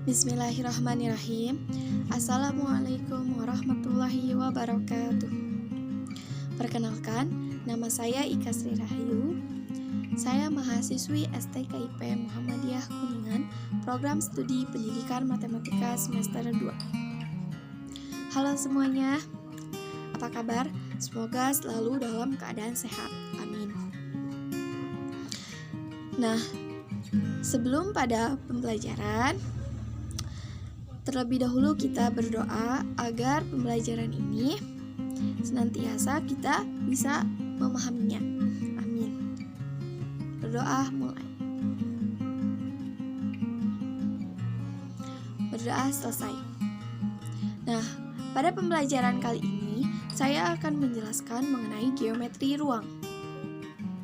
Bismillahirrahmanirrahim. Assalamualaikum warahmatullahi wabarakatuh. Perkenalkan, nama saya Ika Sri Rahayu. Saya mahasiswi STKIP Muhammadiyah Kuningan, Program Studi Pendidikan Matematika semester 2. Halo semuanya, apa kabar? Semoga selalu dalam keadaan sehat. Amin. Nah, sebelum pada pembelajaran, terlebih dahulu kita berdoa agar pembelajaran ini senantiasa kita bisa memahaminya. Amin. Berdoa mulai. Berdoa selesai. Nah, pada pembelajaran kali ini saya akan menjelaskan mengenai geometri ruang.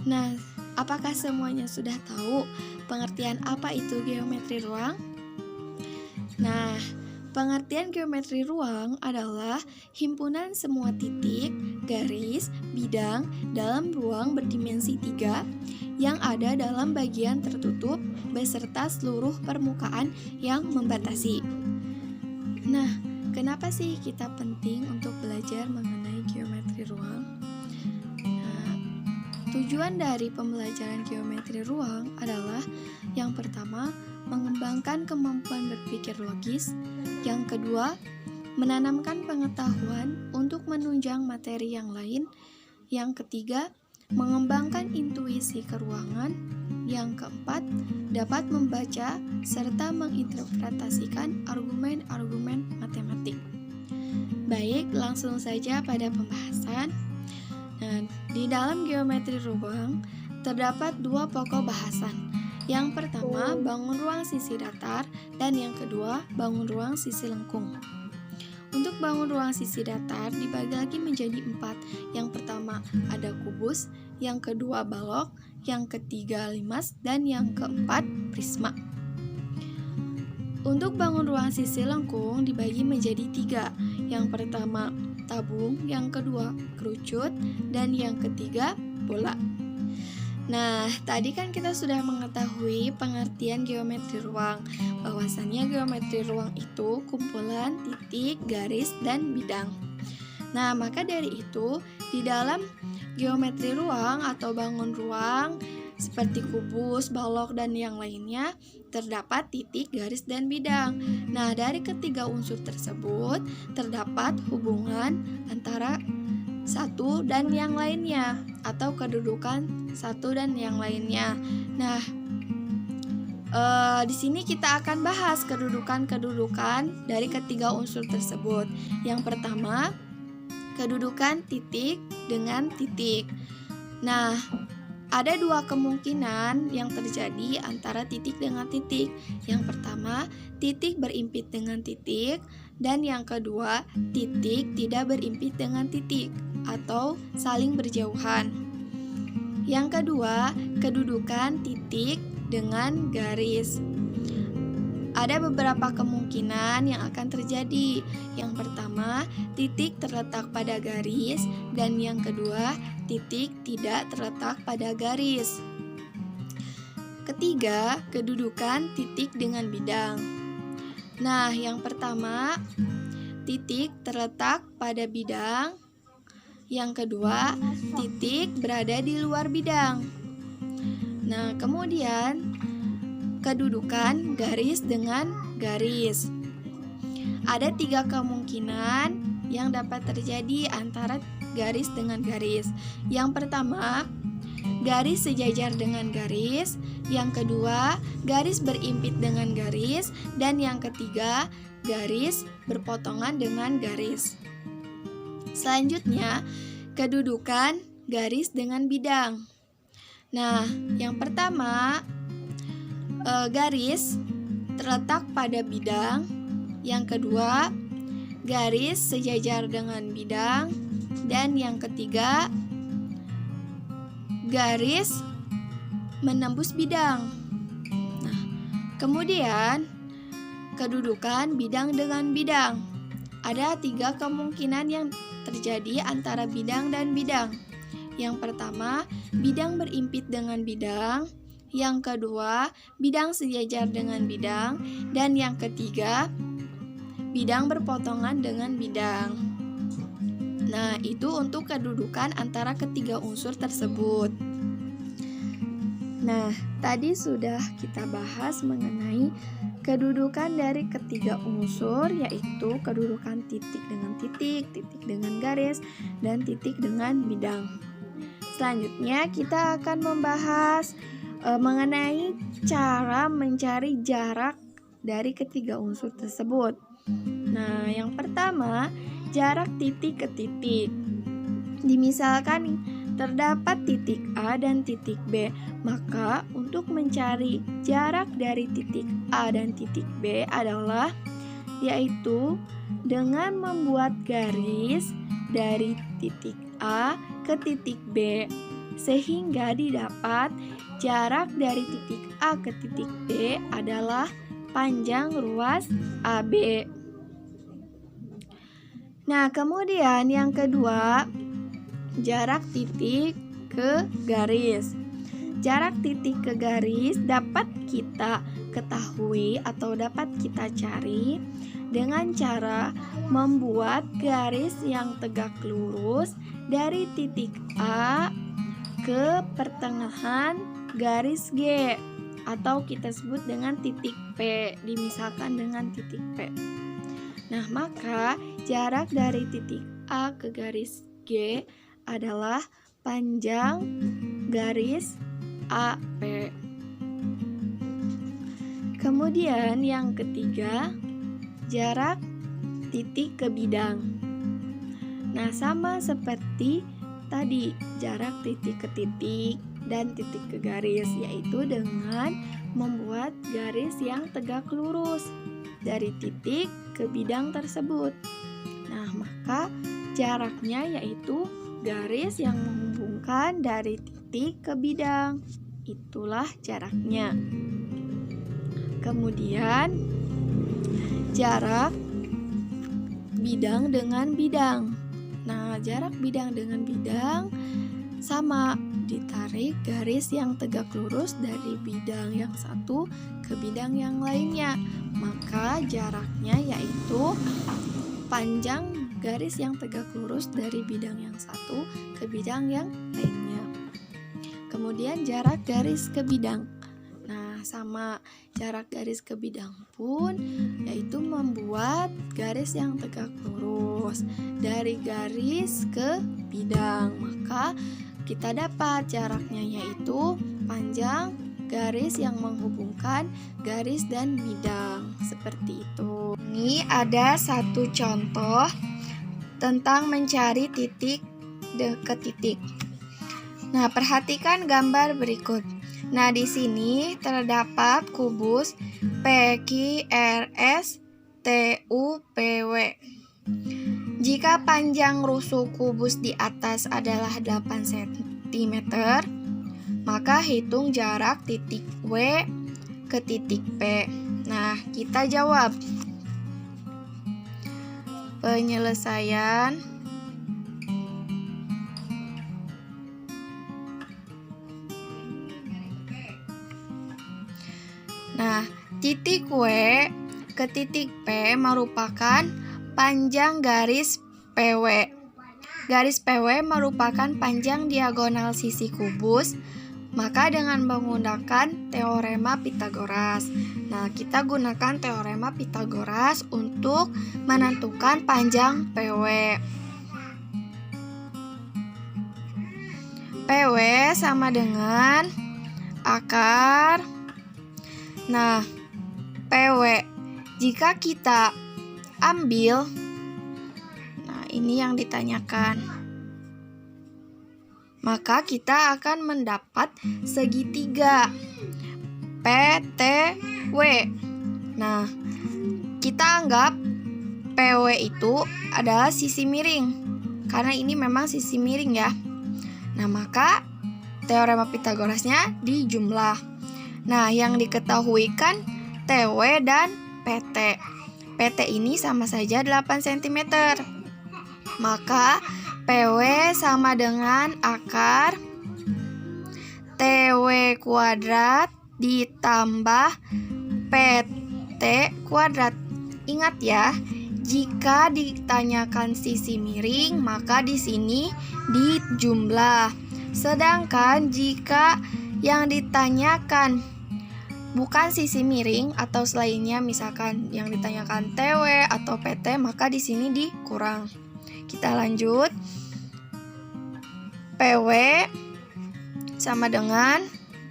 Nah, apakah semuanya sudah tahu pengertian apa itu geometri ruang? Nah, pengertian geometri ruang adalah himpunan semua titik, garis, bidang dalam ruang berdimensi 3 yang ada dalam bagian tertutup beserta seluruh permukaan yang membatasi. Nah, kenapa sih kita penting untuk belajar mengenai geometri ruang? Nah, tujuan dari pembelajaran geometri ruang adalah yang pertama, mengembangkan kemampuan berpikir logis. Yang kedua, menanamkan pengetahuan untuk menunjang materi yang lain. Yang ketiga, mengembangkan intuisi keuangan. Yang keempat, dapat membaca serta menginterpretasikan argumen-argumen matematik. Baik, langsung saja pada pembahasan. Nah, di dalam geometri ruang terdapat dua pokok bahasan. Yang pertama, bangun ruang sisi datar, dan yang kedua, bangun ruang sisi lengkung. Untuk bangun ruang sisi datar dibagi lagi menjadi 4. Yang pertama ada kubus, yang kedua balok, yang ketiga limas, dan yang keempat prisma. Untuk bangun ruang sisi lengkung dibagi menjadi 3. Yang pertama tabung, yang kedua kerucut, dan yang ketiga bola. Nah, tadi kan kita sudah mengetahui pengertian geometri ruang, bahwasannya geometri ruang itu kumpulan titik, garis, dan bidang. Nah, maka dari itu, di dalam geometri ruang atau bangun ruang seperti kubus, balok, dan yang lainnya, terdapat titik, garis, dan bidang. Nah, dari ketiga unsur tersebut, terdapat hubungan antara satu dan yang lainnya, atau kedudukan satu dan yang lainnya. Nah, di sini kita akan bahas kedudukan dari ketiga unsur tersebut. Yang pertama, kedudukan titik dengan titik. Nah, ada dua kemungkinan yang terjadi antara titik dengan titik. Yang pertama, titik berimpit dengan titik, dan yang kedua, titik tidak berimpit dengan titik atau saling berjauhan. Yang kedua, kedudukan titik dengan garis. Ada beberapa kemungkinan yang akan terjadi. Yang pertama, titik terletak pada garis, dan yang kedua, titik tidak terletak pada garis. Ketiga, kedudukan titik dengan bidang. Nah, yang pertama, titik terletak pada bidang. Yang kedua, titik berada di luar bidang. Nah, kemudian kedudukan garis dengan garis. Ada 3 kemungkinan yang dapat terjadi antara garis dengan garis. Yang pertama, garis sejajar dengan garis. Yang kedua, garis berimpit dengan garis. Dan yang ketiga, garis berpotongan dengan garis. Selanjutnya, kedudukan garis dengan bidang. Nah, yang pertama, garis terletak pada bidang. Yang kedua, garis sejajar dengan bidang. Dan yang ketiga, garis menembus bidang. Nah, kemudian kedudukan bidang dengan bidang. Ada 3 kemungkinan yang terjadi antara bidang dan bidang. Yang pertama, bidang berimpit dengan bidang. Yang kedua, bidang sejajar dengan bidang. Dan yang ketiga, bidang berpotongan dengan bidang. Nah, itu untuk kedudukan antara ketiga unsur tersebut. Nah, tadi sudah kita bahas mengenai kedudukan dari ketiga unsur, yaitu kedudukan titik dengan titik, titik dengan garis, dan titik dengan bidang. Selanjutnya, kita akan membahas mengenai cara mencari jarak dari ketiga unsur tersebut. Nah, yang pertama, jarak titik ke titik. Dimisalkan terdapat titik A dan titik B, maka untuk mencari jarak dari titik A dan titik B adalah yaitu dengan membuat garis dari titik A ke titik B sehingga didapat jarak dari titik A ke titik B adalah panjang ruas AB. Nah, kemudian yang kedua, jarak titik ke garis. Jarak titik ke garis dapat kita ketahui atau dapat kita cari dengan cara membuat garis yang tegak lurus dari titik A ke pertengahan garis G atau kita sebut dengan titik P, dimisalkan dengan titik P. Nah, maka jarak dari titik A ke garis G adalah panjang garis AP. Kemudian yang ketiga, jarak titik ke bidang. Nah, sama seperti tadi, jarak titik ke titik dan titik ke garis, yaitu dengan membuat garis yang tegak lurus dari titik ke bidang tersebut. Nah, maka jaraknya yaitu garis yang menghubungkan dari titik ke bidang. Itulah jaraknya. Kemudian jarak bidang dengan bidang. Nah, jarak bidang dengan bidang sama, ditarik garis yang tegak lurus dari bidang yang satu ke bidang yang lainnya. Maka jaraknya yaitu panjang garis yang tegak lurus dari bidang yang satu ke bidang yang lainnya. Kemudian jarak garis ke bidang. Nah, sama, jarak garis ke bidang pun yaitu membuat garis yang tegak lurus dari garis ke bidang. Maka kita dapat jaraknya yaitu panjang garis yang menghubungkan garis dan bidang. Seperti itu. Ini ada satu contoh tentang mencari titik ke titik. Nah, perhatikan gambar berikut. Nah, di sini terdapat kubus PQRSTUPW. Jika panjang rusuk kubus di atas adalah 8 cm, maka hitung jarak titik W ke titik P. Nah, kita jawab. Penyelesaian. Nah, titik W ke titik P merupakan panjang garis PW. Garis PW merupakan panjang diagonal sisi kubus, maka dengan menggunakan teorema Pythagoras. Nah, kita gunakan teorema Pythagoras untuk menentukan panjang PW. PW sama dengan akar. Nah, PW jika kita ambil, nah ini yang ditanyakan, maka kita akan mendapat segitiga PTW. Nah, kita anggap PW itu adalah sisi miring, karena ini memang sisi miring ya. Nah, maka teorema Pythagorasnya dijumlah. Nah, yang diketahui kan TW dan PT. PT ini sama saja 8 cm. Maka PW sama dengan akar TW kuadrat ditambah PT kuadrat. Ingat ya, jika ditanyakan sisi miring, maka di sini dijumlah. Sedangkan jika yang ditanyakan bukan sisi miring atau selainnya, misalkan yang ditanyakan TW atau PT, maka di sini dikurang. Kita lanjut. PW sama dengan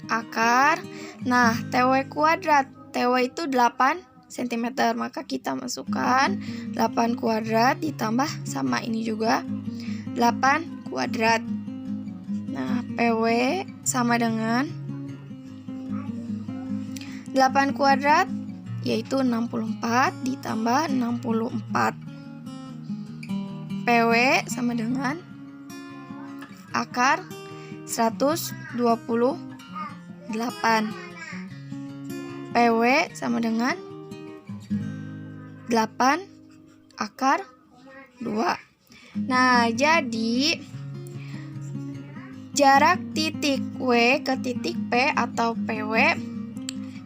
akar. Nah, TW kuadrat. TW itu 8 cm, maka kita masukkan 8 kuadrat ditambah sama ini juga 8 kuadrat. Nah, PW sama dengan 8 kuadrat yaitu 64 ditambah 64. PW sama dengan akar 128. PW sama dengan 8 akar 2. Nah, jadi jarak titik W ke titik P atau PW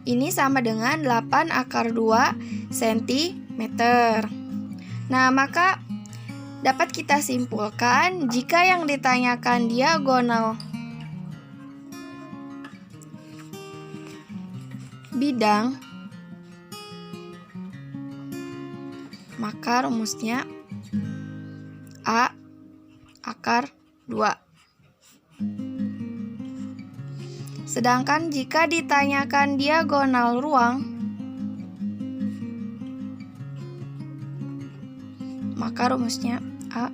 ini sama dengan 8 akar 2 cm. Nah, maka dapat kita simpulkan jika yang ditanyakan diagonal bidang, maka rumusnya A akar 2. Sedangkan jika ditanyakan diagonal ruang, maka rumusnya A